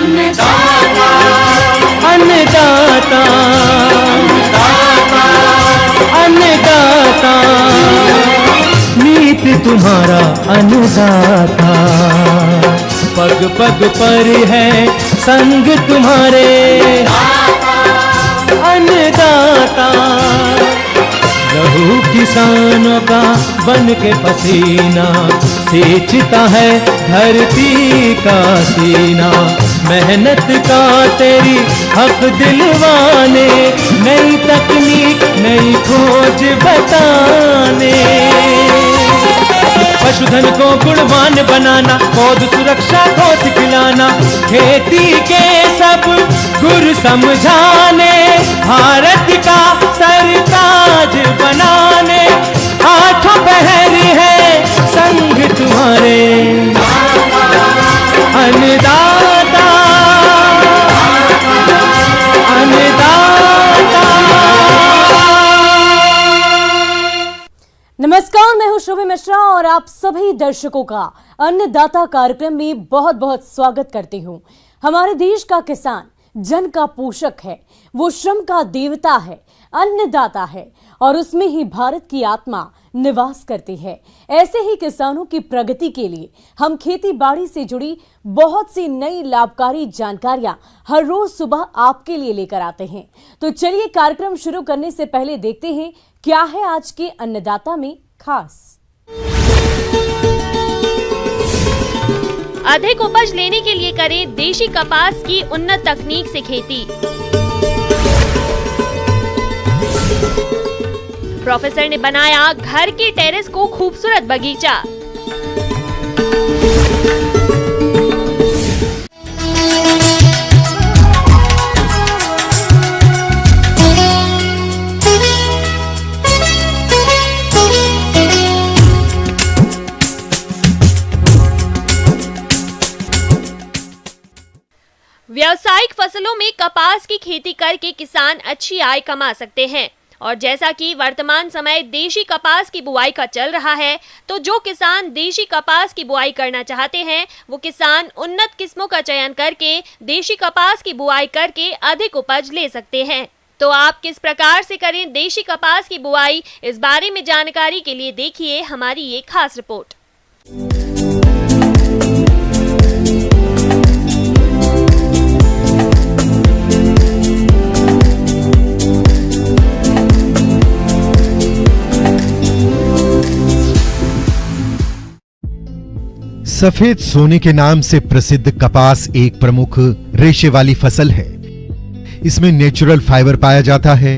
अन्नदाता अन्नदाता अन्नदाता नीत तुम्हारा अन्नदाता, पग पग पर है संग तुम्हारे अन्नदाता। लहू किसानों का बन के पसीना सींचता है धरती का सीना, मेहनत का तेरी हक दिलवाने, नई तकनीक नई खोज बताने। पशुधन को गुणवान बनाना, पौध सुरक्षा को सिखलाना, खेती के सब गुर समझाने, भारत का सरताज बनाने, आठों पहर है संग तुम्हारे अन्नदाता अन्नदाता। नमस्कार, मैं हूं शुभी मिश्रा और आप सभी दर्शकों का अन्नदाता कार्यक्रम में बहुत बहुत स्वागत करती हूं। हमारे देश का किसान जन का पोषक है, वो श्रम का देवता है, अन्नदाता है और उसमें ही भारत की आत्मा निवास करती है। ऐसे ही किसानों की प्रगति के लिए हम खेती बाड़ी से जुड़ी बहुत सी नई लाभकारी जानकारियां हर रोज सुबह आपके लिए लेकर आते हैं। तो चलिए कार्यक्रम शुरू करने से पहले देखते हैं क्या है आज के अन्नदाता में खास। अधिक उपज लेने के लिए करें देशी कपास की उन्नत तकनीक से खेती। प्रोफेसर ने बनाया घर के टेरेस को खूबसूरत बगीचा। व्यावसायिक फसलों में कपास की खेती करके किसान अच्छी आय कमा सकते हैं और जैसा कि वर्तमान समय देशी कपास की बुआई का चल रहा है, तो जो किसान देशी कपास की बुआई करना चाहते हैं वो किसान उन्नत किस्मों का चयन करके देशी कपास की बुआई करके अधिक उपज ले सकते हैं। तो आप किस प्रकार से करें देशी कपास की बुआई, इस बारे में जानकारी के लिए देखिए हमारी ये खास रिपोर्ट। सफेद सोने के नाम से प्रसिद्ध कपास एक प्रमुख रेशे वाली फसल है। इसमें नेचुरल फाइबर पाया जाता है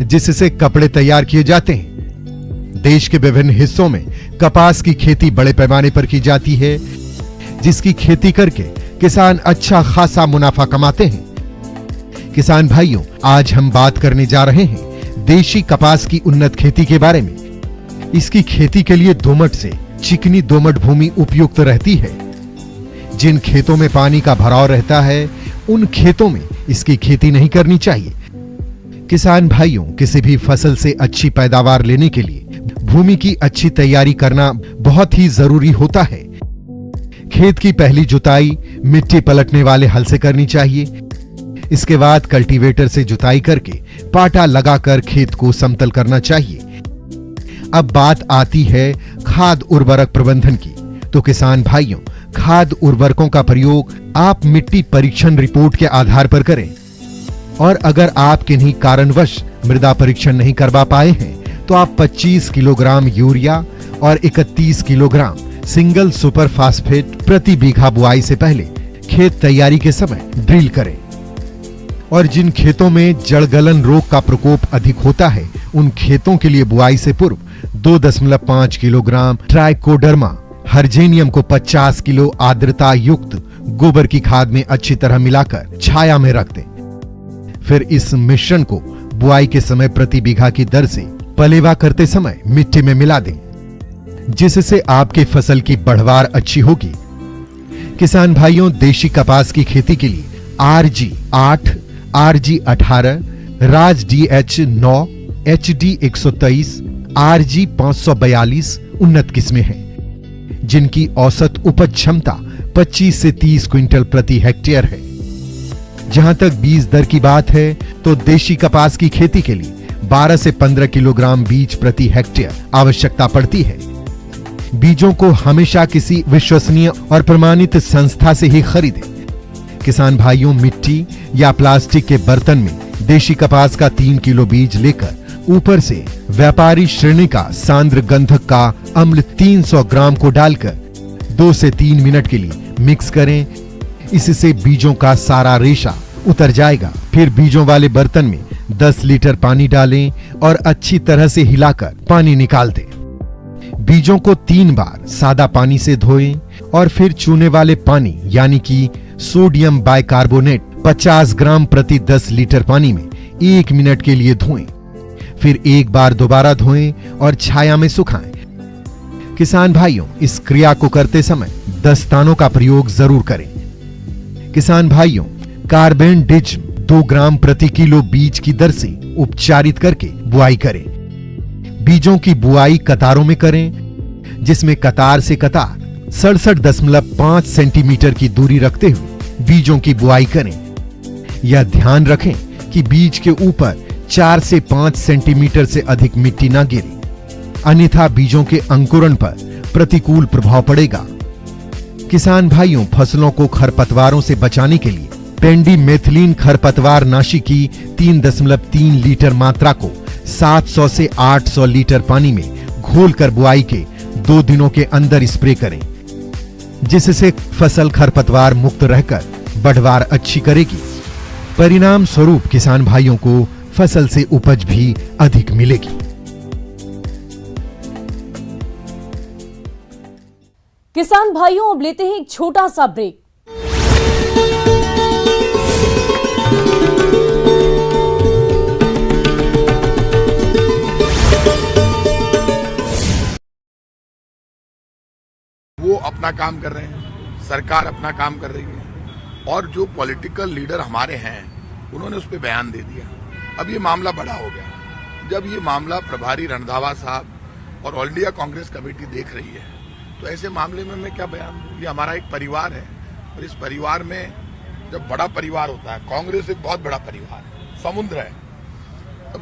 जिससे कपड़े तैयार किए जाते हैं। देश के विभिन्न हिस्सों में कपास की खेती बड़े पैमाने पर की जाती है, जिसकी खेती करके किसान अच्छा खासा मुनाफा कमाते हैं। किसान भाइयों, आज हम बात करने जा रहे हैं देशी कपास की उन्नत खेती के बारे में। इसकी खेती के लिए दोमट से चिकनी दोमट भूमि उपयुक्त रहती है। जिन खेतों में पानी का भराव रहता है उन खेतों में इसकी खेती नहीं करनी चाहिए। किसान भाइयों, किसी भी फसल से अच्छी पैदावार लेने के लिए भूमि की अच्छी तैयारी करना बहुत ही जरूरी होता है। खेत की पहली जुताई मिट्टी पलटने वाले हल से करनी चाहिए। इसके बाद कल्टीवेटर से जुताई करके पाटा लगाकर खेत को समतल करना चाहिए। अब बात आती है खाद उर्वरक प्रबंधन की। तो किसान भाइयों, खाद उर्वरकों का प्रयोग आप मिट्टी परीक्षण रिपोर्ट के आधार पर करें और अगर आप किन्हीं कारणवश मृदा परीक्षण नहीं करवा पाए हैं तो आप 25 किलोग्राम यूरिया और 31 किलोग्राम सिंगल सुपर फास्फेट प्रति बीघा बुआई से पहले खेत तैयारी के समय ड्रिल करें। और जिन खेतों में जड़गलन रोग का प्रकोप अधिक होता है उन खेतों के लिए बुआई से पूर्व 2.5 किलोग्राम ट्राइकोडर्मा हर्जेनियम को 50 किलो आर्द्रता युक्त गोबर की खाद में अच्छी तरह मिलाकर छाया में रख दें। फिर इस मिश्रण को बुआई के समय प्रति बीघा की दर से पलेवा करते समय मिट्टी में मिला दें, जिससे आपकी फसल की बढ़वार अच्छी होगी। किसान भाइयों, देशी कपास की खेती के लिए RG 8, RG 18, राज DH 9, HD 123, RG 542 उन्नत किस्में हैं, जिनकी औसत उपज क्षमता 25 से 30 क्विंटल प्रति हेक्टेयर है। जहां तक बीज दर की बात है तो देशी कपास की खेती के लिए 12 से 15 किलोग्राम बीज प्रति हेक्टेयर आवश्यकता पड़ती है। बीजों को हमेशा किसी विश्वसनीय और प्रमाणित संस्था से ही खरीदें। किसान भाइयों, मिट्टी या प्लास्टिक के बर्तन में देशी कपास का 3 किलो बीज लेकर ऊपर से व्यापारी श्रेणी का सांद्र गंधक का अम्ल 300 ग्राम को डालकर 2 से 3 मिनट के लिए मिक्स करें। इससे बीजों का सारा रेशा उतर जाएगा। फिर बीजों वाले बर्तन में 10 लीटर पानी डालें और अच्छी तरह से हिलाकर पानी निकाल दें। बीजों को 3 बार सादा पानी से धोएं और फिर चूने वाले पानी यानी कि सोडियम बाइकार्बोनेट 50 ग्राम प्रति 10 लीटर पानी में 1 मिनट के लिए धोएं। फिर एक बार दोबारा धोएं और छाया में सुखाएं। किसान भाइयों, इस क्रिया को करते समय दस्तानों का प्रयोग जरूर करें। किसान भाइयों, कार्बेंडिज्म 2 ग्राम प्रति किलो बीज की दर से उपचारित करके बुआई करें। बीजों की बुआई कतारों में करें, जिसमें कतार से कतार 67.5 सेंटीमीटर की दूरी रखते हुए बीजों की बुआई करें। यह ध्यान रखें कि बीज के ऊपर 4 से 5 सेंटीमीटर से अधिक मिट्टी न गिरे, अन्यथा बीजों के अंकुरण पर प्रतिकूल प्रभाव पड़ेगा। किसान भाइयों, फसलों को खरपतवारों से बचाने के लिए पेंडीमेथिलीन खरपतवार नाशी की 3.3 लीटर मात्रा को 700 से 800 लीटर पानी में घोलकर बुआई के 2 दिनों के अंदर स्प्रे करें, जिससे फसल खरपतवार मुक्त रहकर बढ़वार अच्छी करेगी। परिणाम स्वरूप किसान भाइयों को फसल से उपज भी अधिक मिलेगी। किसान भाइयों, अब लेते हैं एक छोटा सा ब्रेक। वो अपना काम कर रहे हैं, सरकार अपना काम कर रही है और जो पॉलिटिकल लीडर हमारे हैं उन्होंने उस पर बयान दे दिया। अब ये मामला बड़ा हो गया। जब ये मामला प्रभारी रंधावा साहब और ऑल इंडिया कांग्रेस कमेटी देख रही है तो ऐसे मामले में मैं क्या बयान दूं? ये हमारा एक परिवार है और इस परिवार में जब बड़ा परिवार होता है, कांग्रेस एक बहुत बड़ा परिवार है, समुद्र है। अब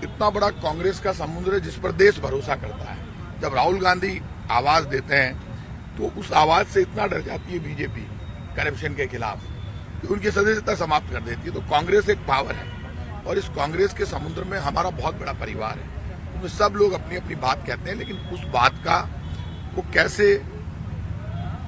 इतना बड़ा कांग्रेस का समुद्र है जिस पर देश भरोसा करता है। जब राहुल गांधी आवाज देते हैं तो उस आवाज से इतना डर जाती है बीजेपी करप्शन के खिलाफ कि उनकी सदस्यता समाप्त कर देती है। तो कांग्रेस एक पावर है और इस कांग्रेस के समुद्र में हमारा बहुत बड़ा परिवार है। उसमें सब लोग अपनी अपनी बात कहते हैं, लेकिन उस बात का को कैसे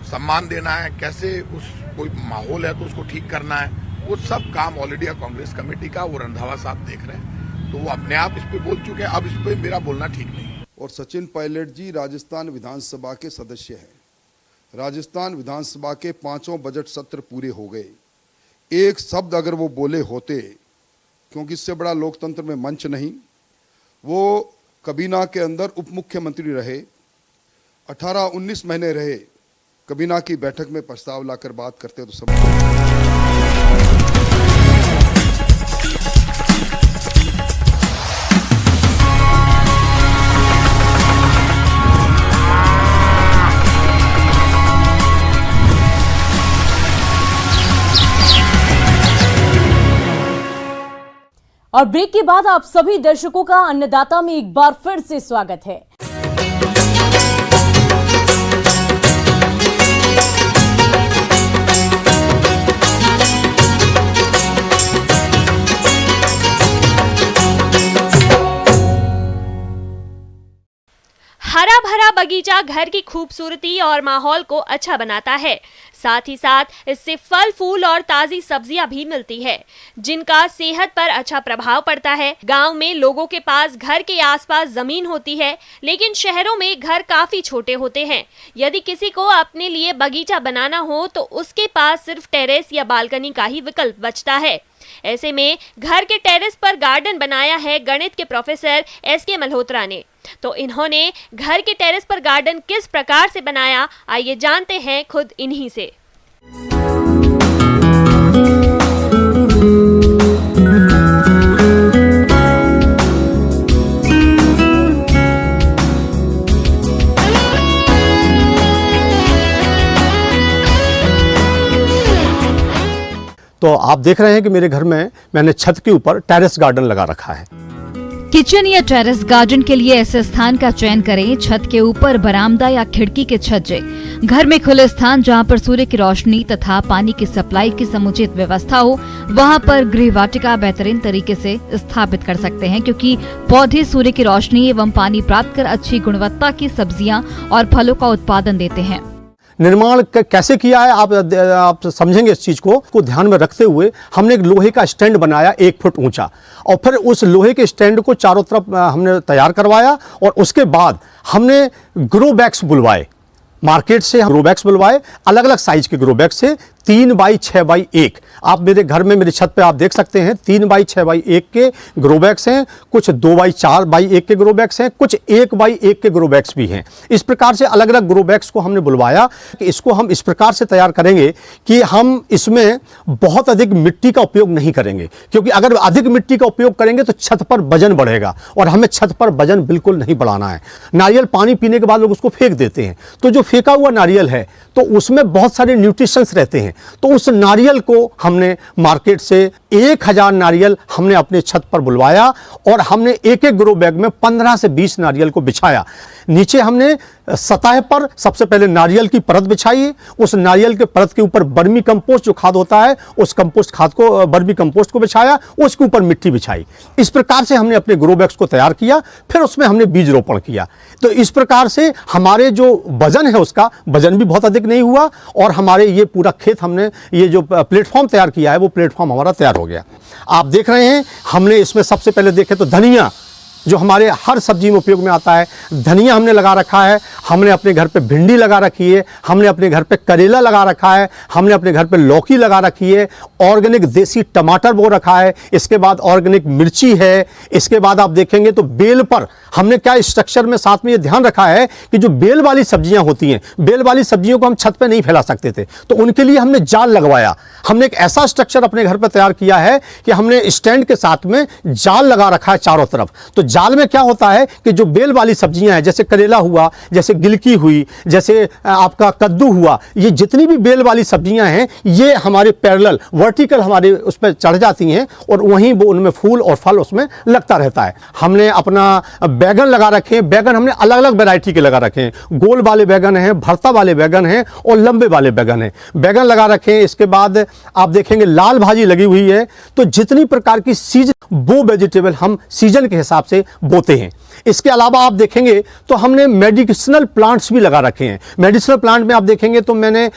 सम्मान देना है, कैसे उस कोई माहौल है तो उसको ठीक करना है, वो सब काम ऑल इंडिया कांग्रेस कमेटी का वो रंधावा साहब देख रहे हैं। तो वो अपने आप इस पे बोल चुके हैं, अब इस पे मेरा बोलना ठीक नहीं है। और सचिन पायलट जी राजस्थान विधानसभा के सदस्य हैं। राजस्थान विधानसभा के 5 बजट सत्र पूरे हो गए। एक शब्द अगर वो बोले होते, क्योंकि इससे बड़ा लोकतंत्र में मंच नहीं, वो कबीना के अंदर उप मुख्यमंत्री रहे, 18-19 महीने रहे, कबीना की बैठक में प्रस्ताव लाकर बात करते तो सब और ब्रेक के बाद आप सभी दर्शकों का अन्नदाता में एक बार फिर से स्वागत है। हरा भरा बगीचा घर की खूबसूरती और माहौल को अच्छा बनाता है। साथ ही साथ इससे फल फूल और ताजी सब्जियां भी मिलती है, जिनका सेहत पर अच्छा प्रभाव पड़ता है। गांव में लोगों के पास घर के आसपास जमीन होती है, लेकिन शहरों में घर काफी छोटे होते हैं। यदि किसी को अपने लिए बगीचा बनाना हो तो उसके पास सिर्फ टेरेस या बालकनी का ही विकल्प बचता है। ऐसे में घर के टेरेस पर गार्डन बनाया है गणित के प्रोफेसर SK मल्होत्रा ने। तो इन्होंने घर के टेरेस पर गार्डन किस प्रकार से बनाया, आइए जानते हैं खुद इन्हीं से। तो आप देख रहे हैं कि मेरे घर में मैंने छत के ऊपर टेरेस गार्डन लगा रखा है। किचन या टेरेस गार्डन के लिए ऐसे स्थान का चयन करें, छत के ऊपर बरामदा या खिड़की के छज्जे, घर में खुले स्थान जहां पर सूर्य की रोशनी तथा पानी की सप्लाई की समुचित व्यवस्था हो, वहां पर गृह वाटिका बेहतरीन तरीके से स्थापित कर सकते हैं, क्योंकि पौधे सूर्य की रोशनी एवं पानी प्राप्त कर अच्छी गुणवत्ता की सब्जियां और फलों का उत्पादन देते हैं। निर्माण कैसे किया है आप समझेंगे इस चीज को ध्यान में रखते हुए हमने एक लोहे का स्टैंड बनाया 1 फुट ऊंचा, और फिर उस लोहे के स्टैंड को चारों तरफ हमने तैयार करवाया, और उसके बाद हमने ग्रो बैग्स बुलवाए, मार्केट से ग्रो बैग्स बुलवाए, अलग अलग साइज के ग्रो बैग्स से 3x6x1। आप मेरे घर में मेरी छत पे आप देख सकते हैं 3x6x1 के ग्रो बैग्स हैं, कुछ 2x4x1 के ग्रो बैग्स हैं, कुछ 1x1 के ग्रो बैग्स भी हैं। इस प्रकार से अलग अलग ग्रो बैग्स को हमने बुलवाया कि इसको हम इस प्रकार से तैयार करेंगे कि हम इसमें बहुत अधिक मिट्टी का उपयोग नहीं करेंगे, क्योंकि अगर अधिक मिट्टी का उपयोग करेंगे तो छत पर वजन बढ़ेगा, और हमें छत पर वजन बिल्कुल नहीं बढ़ाना है। नारियल पानी पीने के बाद लोग उसको फेंक देते हैं, तो जो फेंका हुआ नारियल है तो उसमें बहुत सारे न्यूट्रिशंस रहते हैं, तो उस नारियल को हमने मार्केट से 1000 नारियल हमने अपने छत पर बुलवाया, और हमने एक एक ग्रो बैग में 15 से 20 नारियल को बिछाया। नीचे हमने सतह पर सबसे पहले नारियल की परत बिछाई, उस नारियल के परत के ऊपर बर्मी कंपोस्ट जो खाद होता है उस कंपोस्ट खाद को, बर्मी कंपोस्ट को बिछाया, उसके ऊपर मिट्टी बिछाई। इस प्रकार से हमने अपने ग्रो बैग्स को तैयार किया, फिर उसमें हमने बीज रोपण किया। तो इस प्रकार से हमारे जो वजन है उसका वजन भी बहुत अधिक नहीं हुआ, और हमारे ये पूरा खेत हमने ये जो प्लेटफॉर्म तैयार किया है वो प्लेटफॉर्म हमारा तैयार हो गया। आप देख रहे हैं हमने इसमें सबसे पहले देखे तो धनिया, जो हमारे हर सब्जी में उपयोग में आता है, धनिया हमने लगा रखा है। हमने अपने घर पे भिंडी लगा रखी है, हमने अपने घर पे करेला लगा रखा है, हमने अपने घर पे लौकी लगा रखी है, ऑर्गेनिक देसी टमाटर बो रखा है, इसके बाद ऑर्गेनिक मिर्ची है। इसके बाद आप देखेंगे तो बेल पर हमने क्या स्ट्रक्चर में साथ में ये ध्यान रखा है कि जो बेल वाली सब्जियां होती हैं, बेल वाली सब्जियों को हम छत पे नहीं फैला सकते थे, तो उनके लिए हमने जाल लगवाया। हमने एक ऐसा स्ट्रक्चर अपने घर पर तैयार किया है कि हमने स्टैंड के साथ में जाल लगा रखा है चारों तरफ। तो जाल में क्या होता है कि जो बेल वाली सब्जियां हैं, जैसे करेला हुआ, जैसे गिलकी हुई, जैसे आपका कद्दू हुआ, ये जितनी भी बेल वाली सब्जियां हैं ये हमारे पैरेलल वर्टिकल हमारे उस पर चढ़ जाती हैं, और वहीं वो उनमें फूल और फल उसमें लगता रहता है। हमने अपना बैगन लगा रखे हैं, बैगन हमने अलग अलग वैरायटी के लगा रखे हैं, गोल वाले बैगन हैं, भरता वाले बैगन हैं, और लंबे वाले बैगन हैं, बैगन लगा रखे हैं। इसके बाद आप देखेंगे लाल भाजी लगी हुई है। तो जितनी प्रकार की सीजन वो वेजिटेबल हम सीजन के हिसाब से बोते हैं। इसके अलावा आप देखेंगे तो हमने मेडिसिनल प्लांट्स भी लगा रखे हैं। मेडिसिनल प्लांट में आप देखेंगे तो मैंने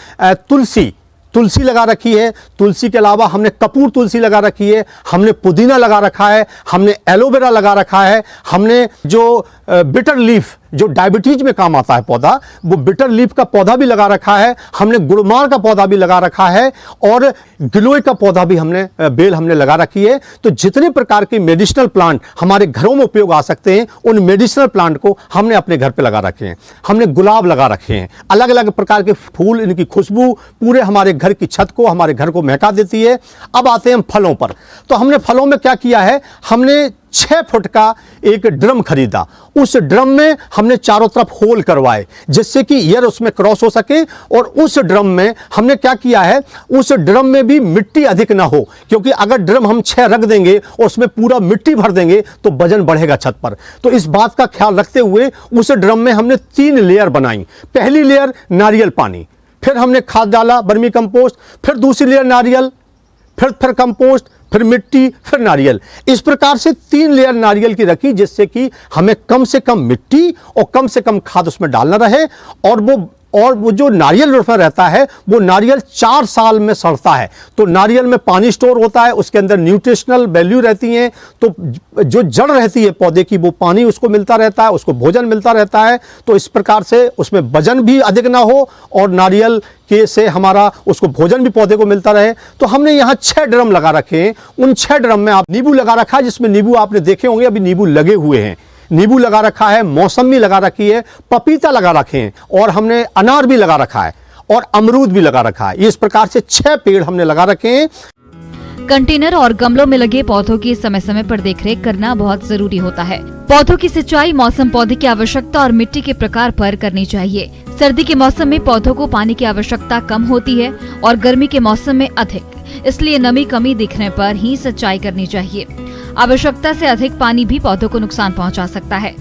तुलसी लगा रखी है, तुलसी के अलावा हमने कपूर तुलसी लगा रखी है, हमने पुदीना लगा रखा है, हमने एलोवेरा लगा रखा है, हमने जो बिटर लीफ जो डायबिटीज में काम आता है पौधा, वो बिटर लीफ का पौधा भी लगा रखा है, हमने गुड़मार का पौधा भी लगा रखा है, और गिलोय का पौधा भी हमने बेल हमने लगा रखी है। तो जितने प्रकार के मेडिसिनल प्लांट हमारे घरों में उपयोग आ सकते हैं उन मेडिसिनल प्लांट को हमने अपने घर पे लगा रखे हैं। हमने गुलाब लगा रखे हैं, अलग अलग प्रकार के फूल, इनकी खुशबू पूरे हमारे घर की छत को, हमारे घर को महका देती है। अब आते हैं हम फलों पर। तो हमने फलों में क्या किया है, हमने 6 फुट का एक ड्रम खरीदा, उस ड्रम में हमने चारों तरफ होल करवाए जिससे कि एयर उसमें क्रॉस हो सके, और उस ड्रम में हमने क्या किया है, उस ड्रम में भी मिट्टी अधिक ना हो, क्योंकि अगर ड्रम हम 6 रख देंगे और उसमें पूरा मिट्टी भर देंगे तो वजन बढ़ेगा छत पर। तो इस बात का ख्याल रखते हुए उस ड्रम में हमने 3 लेयर बनाई। पहली लेयर नारियल पानी, फिर हमने खाद डाला बर्मी कंपोस्ट, फिर दूसरी लेयर नारियल, फिर कंपोस्ट, फिर मिट्टी, फिर नारियल। इस प्रकार से 3 लेयर नारियल की रखी जिससे कि हमें कम से कम मिट्टी और कम से कम खाद उसमें डालना रहे, और वो जो नारियल उसमें रहता है वो नारियल 4 साल में सड़ता है। तो नारियल में पानी स्टोर होता है, उसके अंदर न्यूट्रिशनल वैल्यू रहती हैं, तो जो जड़ रहती है पौधे की वो पानी उसको मिलता रहता है, उसको भोजन मिलता रहता है। तो इस प्रकार से उसमें वजन भी अधिक ना हो और नारियल के से हमारा उसको भोजन भी पौधे को मिलता रहे। तो हमने यहाँ 6 ड्रम लगा रखे हैं। उन 6 ड्रम में आप नींबू लगा रखा है, जिसमें नींबू आपने देखे होंगे अभी नींबू लगे हुए हैं। नींबू लगा रखा है, मौसमी लगा रखी है, पपीता लगा रखे हैं, और हमने अनार भी लगा रखा है, और अमरूद भी लगा रखा है। इस प्रकार से 6 पेड़ हमने लगा रखे हैं। कंटेनर और गमलों में लगे पौधों की समय समय पर देखरेख करना बहुत जरूरी होता है। पौधों की सिंचाई मौसम, पौधे की आवश्यकता और मिट्टी के प्रकार पर करनी चाहिए। सर्दी के मौसम में पौधों को पानी की आवश्यकता कम होती है और गर्मी के मौसम में अधिक। इसलिए नमी कमी दिखने पर ही सिंचाई करनी चाहिए। आवश्यकता से अधिक पानी भी पौधों को नुकसान पहुंचा सकता है।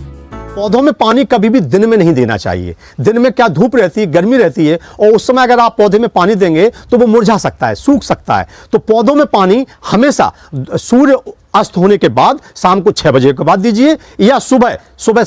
पौधों में पानी कभी भी दिन में नहीं देना चाहिए। दिन में क्या धूप रहती है, गर्मी रहती है, और उस समय अगर आप पौधे में पानी देंगे तो वो मुरझा सकता है, सूख सकता है। तो पौधों में पानी हमेशा सूर्य अस्त होने के बाद शाम को 6 बजे के बाद दीजिए, या सुबह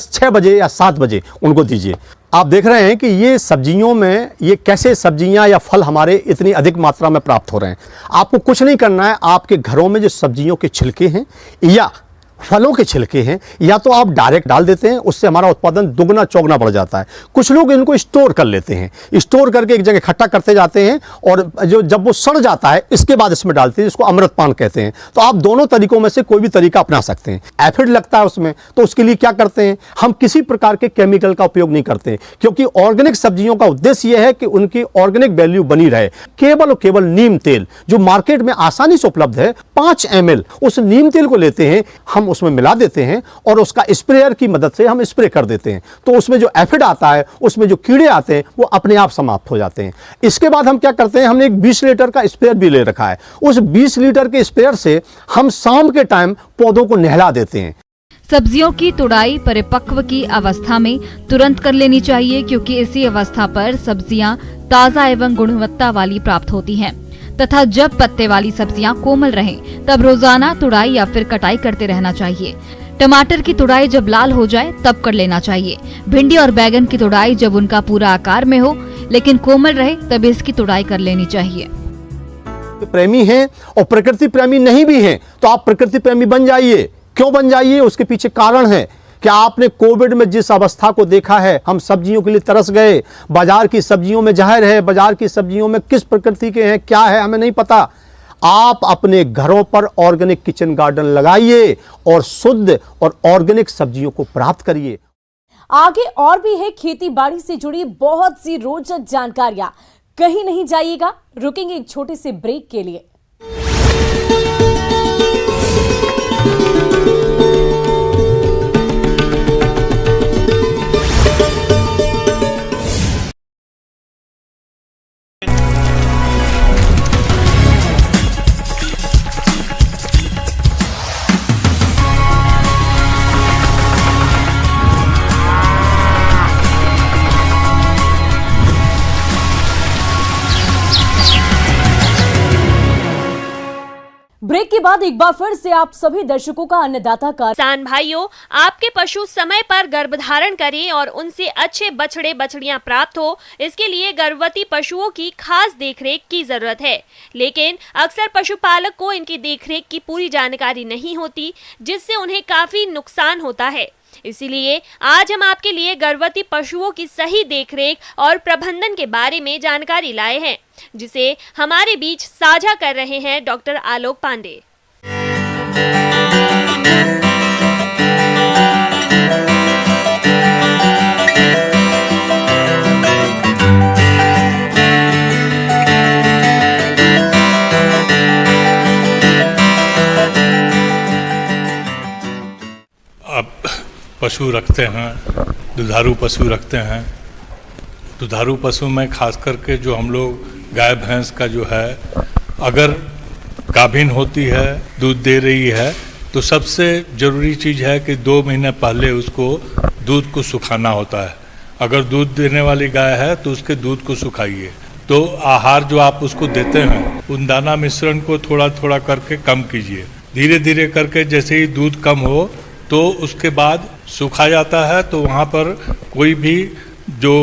6 बजे या 7 बजे उनको दीजिए। आप देख रहे हैं कि ये सब्जियों में ये कैसे सब्जियां या फल हमारे इतनी अधिक मात्रा में प्राप्त हो रहे हैं। आपको कुछ नहीं करना है, आपके घरों में जो सब्जियों के छिलके हैं या फलों के छिलके हैं, या तो आप डायरेक्ट डाल देते हैं, उससे हमारा उत्पादन दुगना चौगुना बढ़ जाता है। कुछ लोग इनको स्टोर कर लेते हैं, स्टोर करके एक जगह इकट्ठा करते जाते हैं, और जब वो सड़ जाता है इसके बाद इसमें डालते हैं, जिसको अमृतपान कहते हैं। तो आप दोनों तरीकों में से कोई भी तरीका अपना सकते हैं। एफिड लगता है उसमें, तो उसके लिए क्या करते हैं, हम किसी प्रकार के केमिकल का उपयोग नहीं करते, क्योंकि ऑर्गेनिक सब्जियों का उद्देश्य यह है कि उनकी ऑर्गेनिक वैल्यू बनी रहे। केवल और केवल नीम तेल जो मार्केट में आसानी से उपलब्ध है, 5 ml उस नीम तेल को लेते हैं, हम उसमें मिला देते हैं और उसका स्प्रेयर की मदद से हम स्प्रे कर देते हैं। तो उसमें जो एफिड आता है, उसमें जो कीड़े आते हैं, वो अपने आप समाप्त हो जाते हैं। इसके बाद हम क्या करते हैं, हमने एक 20 लीटर का स्प्रेयर भी ले रखा है। उस 20 लीटर के स्प्रेयर से हम शाम के टाइम पौधों को नहला देते हैं। सब्जियों की तुड़ाई परिपक्व की अवस्था में तुरंत कर लेनी चाहिए, क्योंकि इसी अवस्था पर सब्जियां ताजा एवं गुणवत्ता वाली प्राप्त होती हैं, तथा जब पत्ते वाली सब्जियां कोमल रहें तब रोजाना तुड़ाई या फिर कटाई करते रहना चाहिए। टमाटर की तुड़ाई जब लाल हो जाए तब कर लेना चाहिए। भिंडी और बैगन की तुड़ाई जब उनका पूरा आकार में हो लेकिन कोमल रहे तब इसकी तुड़ाई कर लेनी चाहिए। प्रेमी हैं और प्रकृति प्रेमी नहीं भी हैं, तो आप प्रकृति प्रेमी बन जाइए। क्यों बन जाइए, उसके पीछे कारण है। क्या आपने कोविड में जिस अवस्था को देखा है, हम सब्जियों के लिए तरस गए। बाजार की सब्जियों में जाहिर है, बाजार की सब्जियों में किस प्रकृति के हैं, क्या है, हमें नहीं पता। आप अपने घरों पर ऑर्गेनिक किचन गार्डन लगाइए और शुद्ध और ऑर्गेनिक सब्जियों को प्राप्त करिए। आगे और भी है खेती बाड़ी से जुड़ी बहुत सी रोचक जानकारियां। कहीं नहीं जाइएगा, रुकेंगे एक छोटे से ब्रेक के लिए। ब्रेक के बाद एक बार फिर से आप सभी दर्शकों का अन्नदाता का किसान भाइयों, आपके पशु समय पर गर्भधारण करें और उनसे अच्छे बछड़े बछड़ियां प्राप्त हो, इसके लिए गर्भवती पशुओं की खास देखरेख की जरूरत है। लेकिन अक्सर पशुपालक को इनकी देखरेख की पूरी जानकारी नहीं होती, जिससे उन्हें काफी नुकसान होता है। इसीलिए आज हम आपके लिए गर्भवती पशुओं की सही देखरेख और प्रबंधन के बारे में जानकारी लाए हैं, जिसे हमारे बीच साझा कर रहे हैं डॉक्टर आलोक पांडे। पशु रखते हैं, दुधारू पशु रखते हैं। दुधारू पशु में खास करके जो हम लोग गाय भैंस का जो है, अगर गाभिन होती है, दूध दे रही है, तो सबसे ज़रूरी चीज़ है कि 2 महीने पहले उसको दूध को सुखाना होता है। अगर दूध देने वाली गाय है तो उसके दूध को सुखाइए। तो आहार जो आप उसको देते हैं, उन दाना मिश्रण को थोड़ा थोड़ा करके कम कीजिए। धीरे धीरे करके जैसे ही दूध कम हो तो उसके बाद सूखा जाता है, तो वहाँ पर कोई भी जो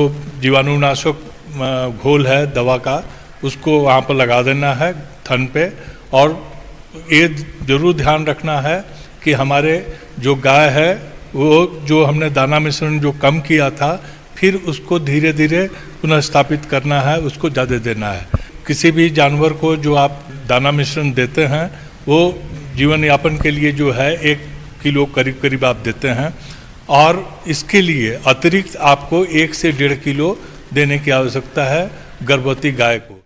जीवाणुनाशक घोल है दवा का, उसको वहाँ पर लगा देना है थन पे। और ये जरूर ध्यान रखना है कि हमारे जो गाय है वो जो हमने दाना मिश्रण जो कम किया था, फिर उसको धीरे धीरे पुनः स्थापित करना है, उसको ज़्यादा देना है। किसी भी जानवर को जो आप दाना मिश्रण देते हैं, वो जीवन यापन के लिए जो है 1 किलो करीब करीब आप देते हैं, और इसके लिए अतिरिक्त आपको 1 से 1.5 किलो देने की आवश्यकता है गर्भवती गाय को।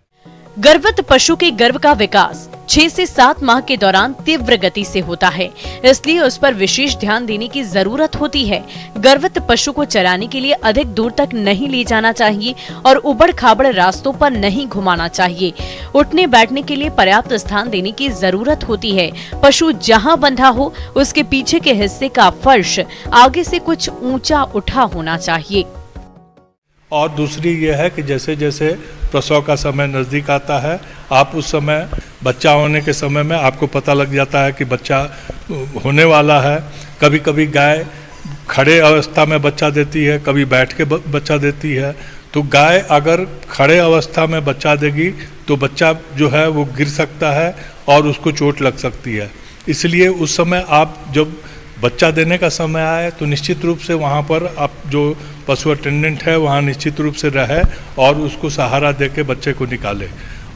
गर्भवत पशु के गर्भ का विकास 6 से 7 माह के दौरान तीव्र गति से होता है, इसलिए उस पर विशेष ध्यान देने की जरूरत होती है। गर्भवत पशु को चराने के लिए अधिक दूर तक नहीं ले जाना चाहिए और उबड़ खाबड़ रास्तों पर नहीं घुमाना चाहिए। उठने बैठने के लिए पर्याप्त स्थान देने की जरूरत होती है। पशु जहां बंधा हो उसके पीछे के हिस्से का फर्श आगे से कुछ ऊंचा उठा होना चाहिए। और दूसरी ये है कि जैसे जैसे प्रसव का समय नज़दीक आता है, आप उस समय बच्चा होने के समय में आपको पता लग जाता है कि बच्चा होने वाला है। कभी कभी गाय खड़े अवस्था में बच्चा देती है, कभी बैठ के बच्चा देती है। तो गाय अगर खड़े अवस्था में बच्चा देगी तो बच्चा जो है वो गिर सकता है और उसको चोट लग सकती है। इसलिए उस समय आप जब बच्चा देने का समय आए तो निश्चित रूप से वहाँ पर आप जो पशु अटेंडेंट है वहाँ निश्चित रूप से रहे और उसको सहारा दे के बच्चे को निकाले,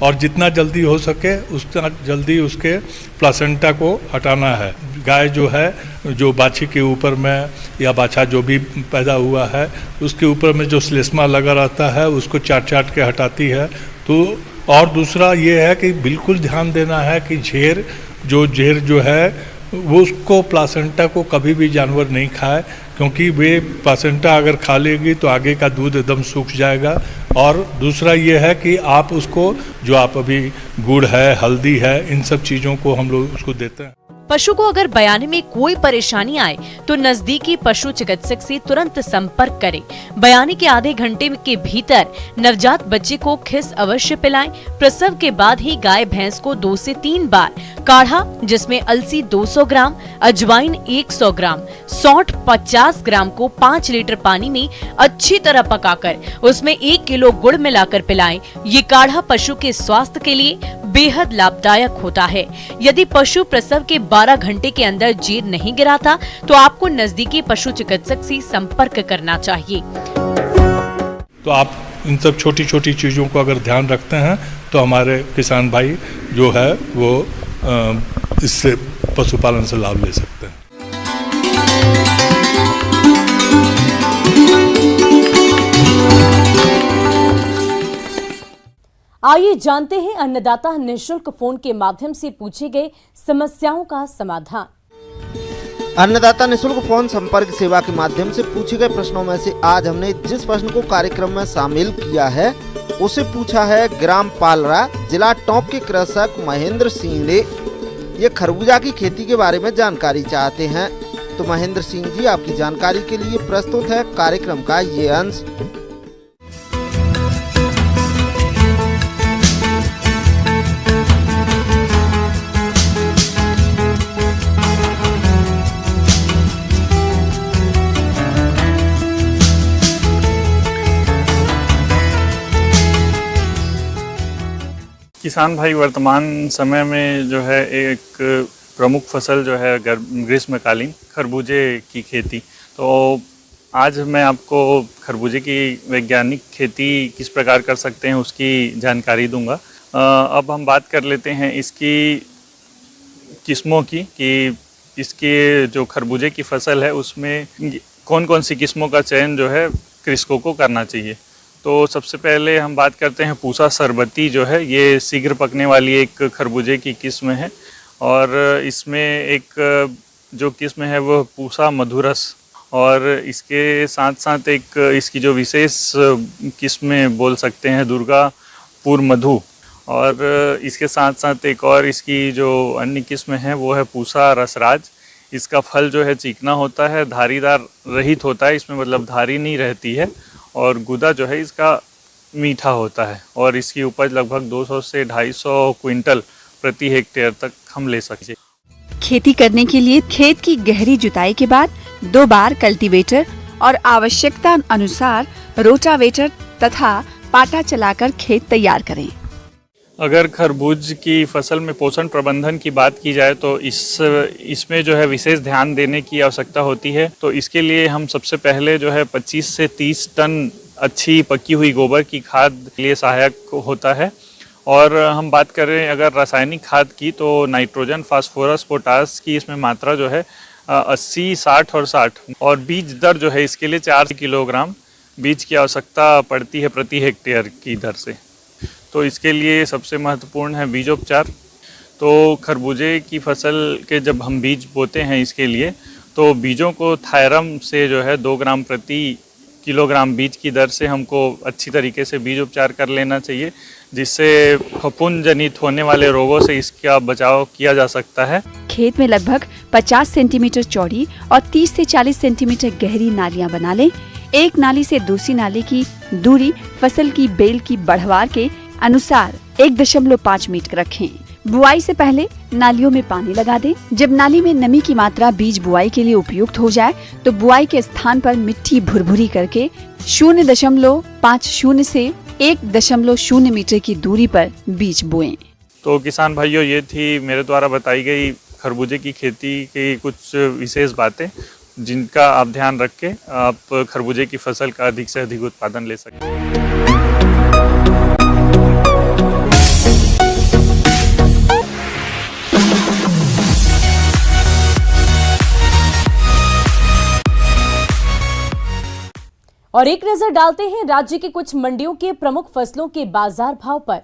और जितना जल्दी हो सके उतना जल्दी उसके प्लासेंटा को हटाना है। गाय जो है जो बाछी के ऊपर में या बाछा जो भी पैदा हुआ है उसके ऊपर में जो श्लेष्मा लगा रहता है उसको चाट चाट के हटाती है। तो और दूसरा ये है कि बिल्कुल ध्यान देना है कि झेर जो है वो उसको प्लासेंटा को कभी भी जानवर नहीं खाए, क्योंकि वे प्लासेंटा अगर खा लेगी तो आगे का दूध एकदम सूख जाएगा। और दूसरा ये है कि आप उसको जो आप अभी गुड़ है, हल्दी है, इन सब चीज़ों को हम लोग उसको देते हैं। पशु को अगर बयाने में कोई परेशानी आए तो नजदीकी पशु चिकित्सक से तुरंत संपर्क करें। बयाने के आधे घंटे के भीतर नवजात बच्चे को खिस अवश्य पिलाएं। प्रसव के बाद ही गाय भैंस को 2 से 3 बार काढ़ा जिसमें अलसी 200 ग्राम, अजवाइन 100 ग्राम, सौंठ 50 ग्राम को 5 लीटर पानी में अच्छी तरह पकाकर उसमें 1 किलो गुड़ मिलाकर पिलाएं। ये काढ़ा पशु के स्वास्थ्य के लिए बेहद लाभदायक होता है। यदि पशु प्रसव के 12 घंटे के अंदर जीर नहीं गिराता तो आपको नजदीकी पशु चिकित्सक से संपर्क करना चाहिए। तो आप इन सब छोटी छोटी चीज़ों को अगर ध्यान रखते हैं तो हमारे किसान भाई जो है वो इससे पशुपालन से लाभ ले सकते हैं। आइए जानते हैं अन्नदाता निःशुल्क फोन के माध्यम से पूछे गए समस्याओं का समाधान। अन्नदाता निःशुल्क फोन संपर्क सेवा के माध्यम से पूछे गए प्रश्नों में से आज हमने जिस प्रश्न को कार्यक्रम में शामिल किया है उसे पूछा है ग्राम पालरा, जिला टोंक के कृषक महेंद्र सिंह ने। ये खरबूजा की खेती के बारे में जानकारी चाहते हैं। तो महेंद्र सिंह जी, आपकी जानकारी के लिए प्रस्तुत है कार्यक्रम का ये अंश। किसान भाई, वर्तमान समय में जो है एक प्रमुख फसल जो है ग्रीष्मकालीन खरबूजे की खेती। तो आज मैं आपको खरबूजे की वैज्ञानिक खेती किस प्रकार कर सकते हैं उसकी जानकारी दूंगा। अब हम बात कर लेते हैं इसकी किस्मों की कि इसके जो खरबूजे की फसल है उसमें कौन कौन सी किस्मों का चयन जो है कृषकों को करना चाहिए। तो सबसे पहले हम बात करते हैं पूसा सरबती जो है, ये शीघ्र पकने वाली एक खरबूजे की किस्म है और इसमें एक जो किस्म है वो पूसा मधुरस, और इसके साथ साथ एक इसकी जो विशेष किस्में बोल सकते हैं दुर्गापुर मधु, और इसके साथ साथ एक और इसकी जो अन्य किस्म है वो है पूसा रसराज। इसका फल जो है चिकना होता है, धारीदार रहित होता है, इसमें मतलब धारी नहीं रहती है, और गुदा जो है इसका मीठा होता है, और इसकी उपज लगभग 200 से 250 क्विंटल प्रति हेक्टेयर तक हम ले सकते हैं। खेती करने के लिए खेत की गहरी जुताई के बाद 2 बार कल्टीवेटर और आवश्यकता अनुसार रोटावेटर तथा पाटा चलाकर खेत तैयार करें। अगर खरबूज की फसल में पोषण प्रबंधन की बात की जाए तो इसमें जो है विशेष ध्यान देने की आवश्यकता होती है। तो इसके लिए हम सबसे पहले जो है 25 से 30 टन अच्छी पकी हुई गोबर की खाद के लिए सहायक होता है। और हम बात करें अगर रासायनिक खाद की तो नाइट्रोजन, फास्फोरस, पोटास की इसमें मात्रा जो है 80, 60 और 60, और बीज दर जो है इसके लिए 4 किलोग्राम बीज की आवश्यकता पड़ती है प्रति हेक्टेयर की दर से। तो इसके लिए सबसे महत्वपूर्ण है बीजोपचार। तो खरबूजे की फसल के जब हम बीज बोते हैं इसके लिए, तो बीजों को थायरम से जो है 2 ग्राम प्रति किलोग्राम बीज की दर से हमको अच्छी तरीके से बीज उपचार कर लेना चाहिए, जिससे फफूंद जनित होने वाले रोगों से इसका बचाव किया जा सकता है। खेत में लगभग 50 सेंटीमीटर चौड़ी और 30 से 40 सेंटीमीटर गहरी नालियां बना लें। एक नाली से दूसरी नाली की दूरी फसल की बेल की बढ़वार के अनुसार 1.5 मीटर रखें। बुआई से पहले नालियों में पानी लगा दें। जब नाली में नमी की मात्रा बीज बुआई के लिए उपयुक्त हो जाए तो बुआई के स्थान पर मिट्टी भुरभुरी करके 0.50 से 1.0 मीटर की दूरी पर बीज बोएं। तो किसान भाइयों, ये थी मेरे द्वारा बताई गई खरबूजे की खेती की कुछ विशेष बातें, जिनका आप ध्यान रख के आप खरबूजे की फसल का अधिक से अधिक उत्पादन ले सकते हैं। और एक नजर डालते हैं राज्य की कुछ मंडियों के प्रमुख फसलों के बाजार भाव पर।